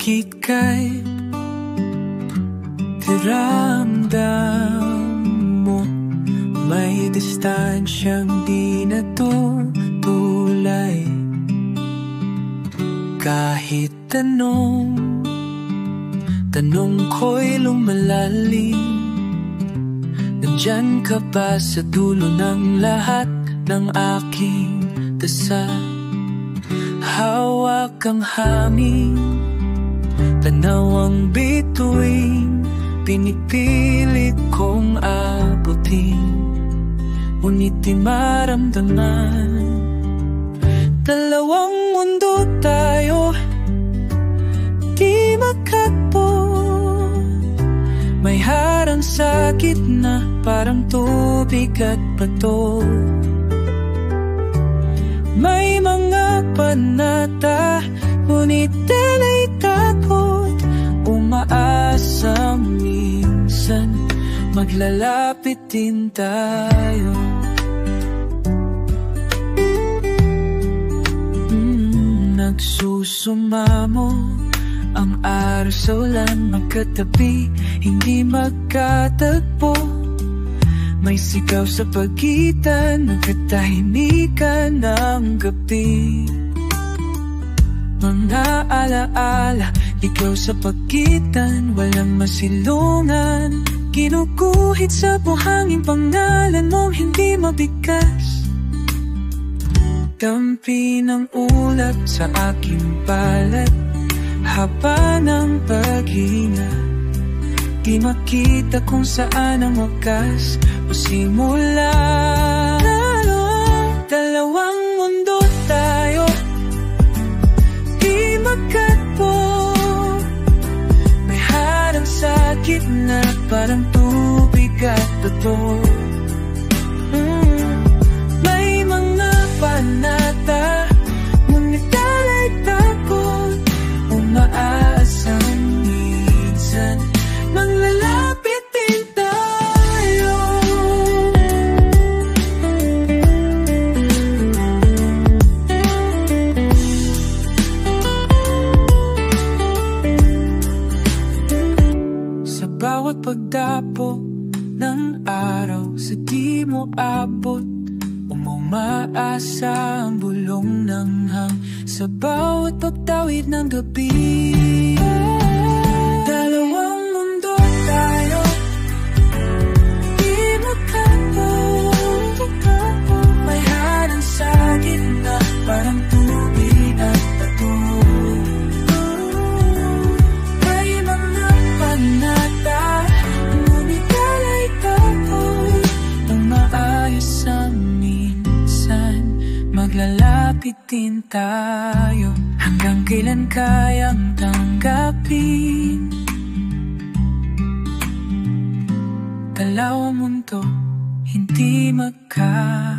Kahit kay tiramdam mo, may distansyang di natutulay. Kahit tanong ko'y lumalalim, nandyan ka ba sa dulo ng lahat ng aking dasal? Hawak ang hangin, tanaw ang bituin, pinipilit kong abutin, ngunit di maramdaman. Dalawang mundo tayo, di makatpo. May harang sa gitna, parang tubig at bato. May mga panata, ngunit tala'y takot. Umaasa minsan, maglalapit din tayo. Nagsusumamo ang araw sa ulan, magkatabi, hindi magkatagpo. May sigaw sa pagitan, nagkatahimikan ng gabi. Mga alaala, ikaw sa pagitan, walang masilungan. Kinukuhit sa buhangin, pangalan mong hindi mabigkas. Dampi ng ulap sa aking palad, haba ng paghinga. Di makita kung saan ang wakas o simula. Dalawang mundo tayo, di magkatpo. May harang sa gitna, parang tubig at bato. May mga panata, ngunit tala'y takot. Umaasang minsan, maglalapit din tayo. Sa bawat pagdapo ng araw, sa di mo abot, umaasa ang bulong ng hang. Sa bawat pagtawid ng gabi, dalawang mundo tayo, di magkatpo. May harang sa gitna, parang tubig at bato. May mga panata, ngunit tala'y takot. Nang maayos ang minsan, maglalapit din tayo. Hanggang kailan kayang tanggapin dalawang mundo, hindi magkatagpo.